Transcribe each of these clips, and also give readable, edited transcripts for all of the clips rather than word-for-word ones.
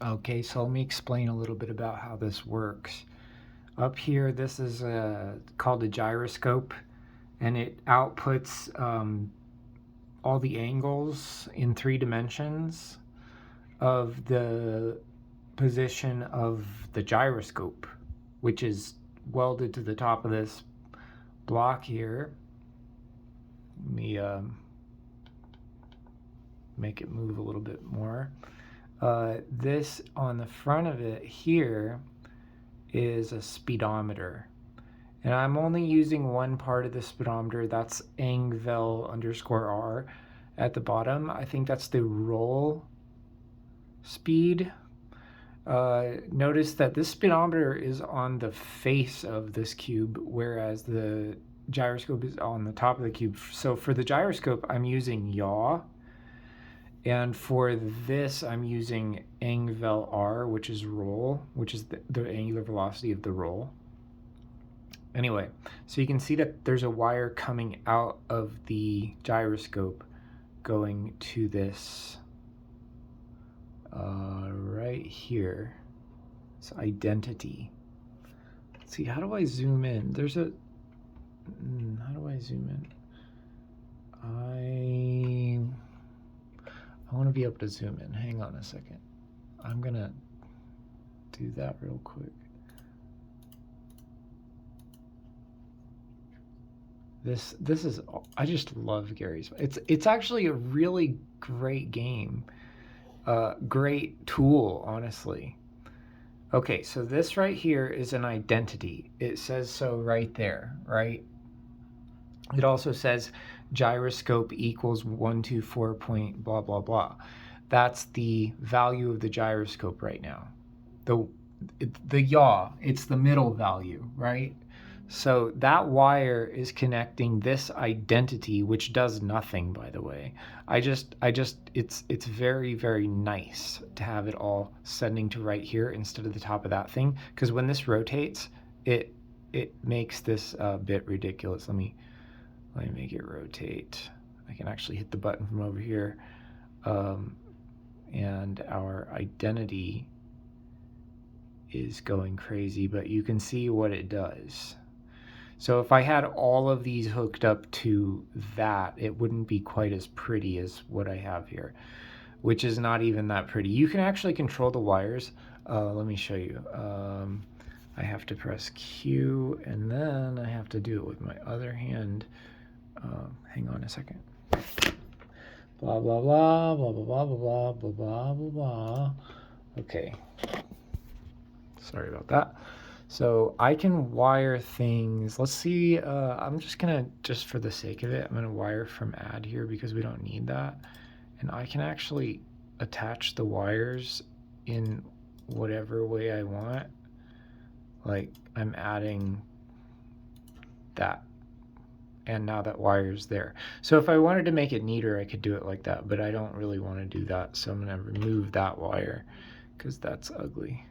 Okay, so let me explain a little bit about how this works. Up here, this is called a gyroscope, and it outputs all the angles in 3 dimensions of the position of the gyroscope, which is welded to the top of this block here. Let me make it move a little bit more. This on the front of it here is a speedometer. And I'm only using one part of the speedometer. That's angvel_r at the bottom. I think that's the roll speed. Notice that this speedometer is on the face of this cube, whereas the gyroscope is on the top of the cube. So for the gyroscope, I'm using yaw. And for this, I'm using angvel_r, which is roll, which is the angular velocity of the roll. Anyway, so you can see that there's a wire coming out of the gyroscope going to this right here. It's identity. Let's see, how do I zoom in? There's a, how do I zoom in? I want to be able to zoom in. Hang on a second. I'm gonna do that real quick. This is, I just love Gary's. It's actually a really great game. Great tool, honestly. Okay, so this right here is an identity. It says so right there, right? It also says gyroscope equals 124 point blah blah blah. That's the value of the gyroscope right now. The yaw, it's the middle value, right? So that wire is connecting this identity, which does nothing, by the way. It's very, very nice to have it all sending to right here instead of the top of that thing, because when this rotates, it makes this bit ridiculous. Let me make it rotate. I can actually hit the button from over here, and our identity is going crazy, but you can see what it does. So if I had all of these hooked up to that, it wouldn't be quite as pretty as what I have here, which is not even that pretty. You can actually control the wires. Let me show you. I have to press Q, and then I have to do it with my other hand. Hang on a second. Blah, blah, blah, blah, blah, blah, blah, blah, blah, blah, blah. Okay. Sorry about that. So I can wire things. Let's see. I'm just gonna, just for the sake of it, I'm gonna wire from add here because we don't need that. And I can actually attach the wires in whatever way I want. Like I'm adding that. And now that wire's there. So if I wanted to make it neater, I could do it like that, but I don't really want to do that. So I'm gonna remove that wire because that's ugly.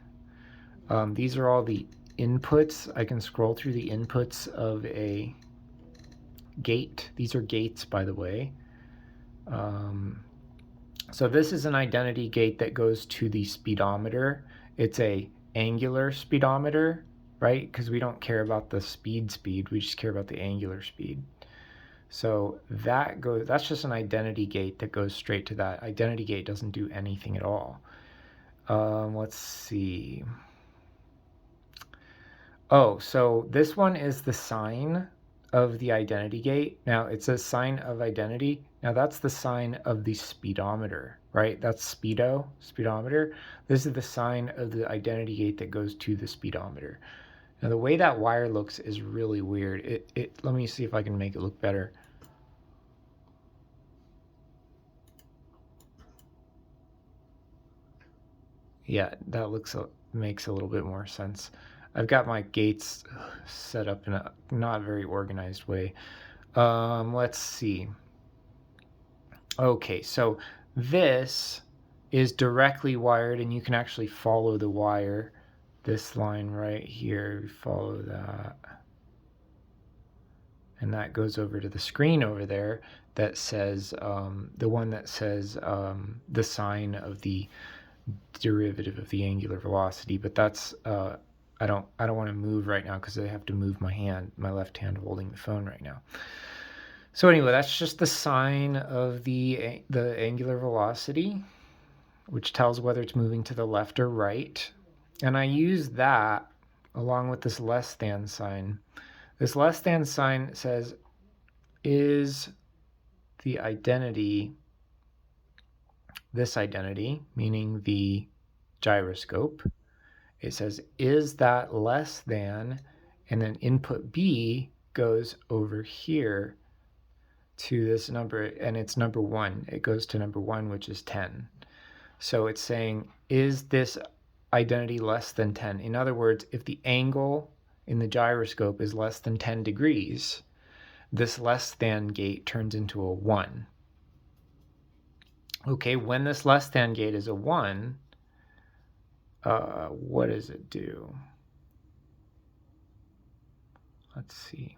These are all the inputs. I can scroll through the inputs of a gate. These are gates, by the way. So this is an identity gate that goes to the speedometer. It's a angular speedometer, right? Because we don't care about the speed, we just care about the angular speed. So that's just an identity gate that goes straight to that. Identity gate doesn't do anything at all. Let's see. Oh, so this one is the sign of the identity gate. Now it says sign of identity. Now that's the sign of the speedometer, right? That's speedometer. This is the sign of the identity gate that goes to the speedometer. Now the way that wire looks is really weird. Let me see if I can make it look better. Yeah, that makes a little bit more sense. I've got my gates set up in a not very organized way. Let's see. Okay, so this is directly wired, and you can actually follow the wire. This line right here, follow that. And that goes over to the screen over there that says, the one that says the sign of the derivative of the angular velocity, but that's I don't want to move right now because I have to move my left hand holding the phone right now. So anyway, that's just the sign of the angular velocity, which tells whether it's moving to the left or right. And I use that along with this less than sign. This less than sign says, is the identity, this identity, meaning the gyroscope, it says, is that less than, and then input B goes over here to this number, and it's number 1. It goes to number 1, which is 10. So it's saying, is this identity less than 10? In other words, if the angle in the gyroscope is less than 10 degrees, this less than gate turns into a 1. Okay, when this less than gate is a 1, what does it do? Let's see.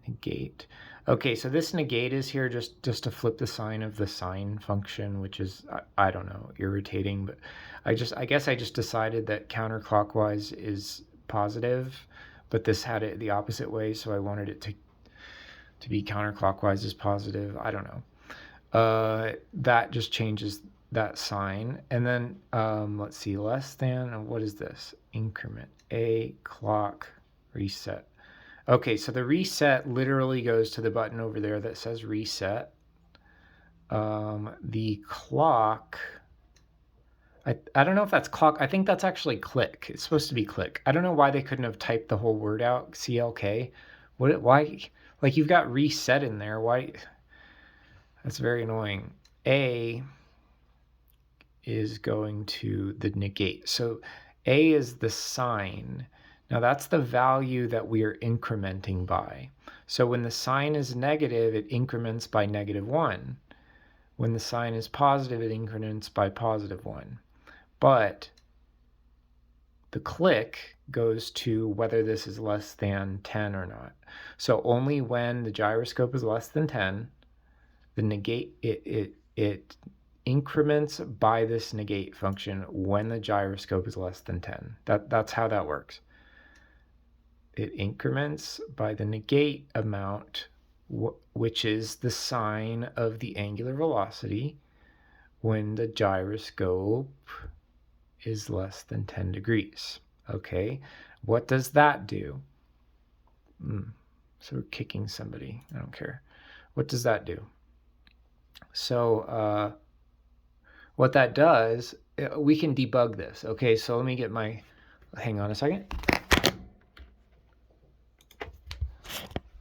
Negate. Okay, so this negate is here just to flip the sign of the sine function, which is, I don't know, irritating, but I guess I just decided that counterclockwise is positive, but this had it the opposite way, so I wanted it to be counterclockwise is positive. I don't know. That just changes that sign. And then let's see, less than, what is this? Increment, a clock reset. Okay, so the reset literally goes to the button over there that says reset. The clock, I don't know if that's clock. I think that's actually click. It's supposed to be click. I don't know why they couldn't have typed the whole word out, CLK. Why? Like, you've got reset in there. Why? That's very annoying. A is going to the negate. So A is the sign. Now that's the value that we are incrementing by. So when the sign is negative, it increments by -1. When the sign is positive, it increments by +1. But the click goes to whether this is less than 10 or not. So only when the gyroscope is less than 10, the negate, it increments by this negate function when the gyroscope is less than 10. That's how that works. It increments by the negate amount, which is the sign of the angular velocity when the gyroscope is less than 10 degrees. Okay, what does that do? So we're kicking somebody. I don't care. What does that do? So what that does, we can debug this. Okay, so let me get my, hang on a second.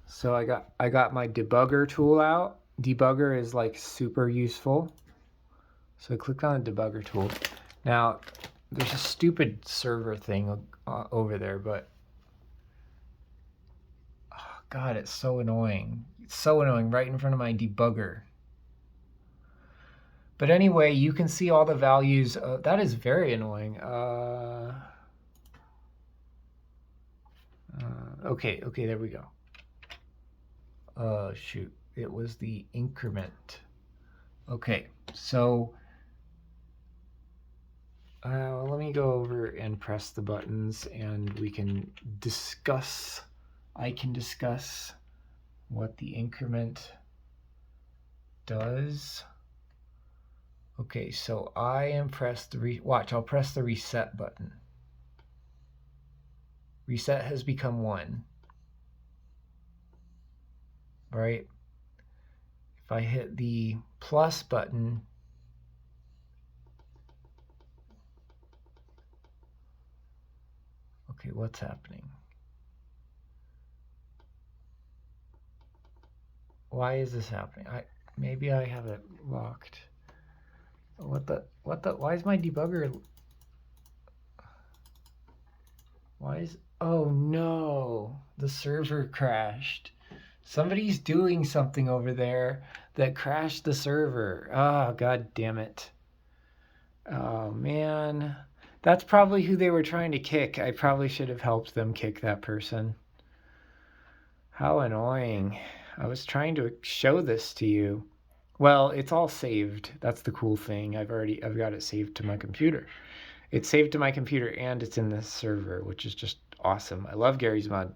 So I got my debugger tool out. Debugger is like super useful. So I clicked on the debugger tool. Now there's a stupid server thing over there, but oh God, it's so annoying. It's so annoying right in front of my debugger. But anyway, you can see all the values. That is very annoying. Okay, there we go. Shoot, it was the increment. Okay, so let me go over and press the buttons and we can discuss, I can discuss what the increment does. Okay, so I am pressed watch, I'll press the reset button. Reset has become 1. Right? If I hit the plus button, okay, what's happening? Why is this happening? Maybe I have it locked. Why is my debugger? Oh no, the server crashed. Somebody's doing something over there that crashed the server. Oh, God damn it. Oh, man. That's probably who they were trying to kick. I probably should have helped them kick that person. How annoying. I was trying to show this to you. Well, it's all saved. That's the cool thing. I've got it saved to my computer. It's saved to my computer and it's in the server, which is just awesome. I love Gary's Mod.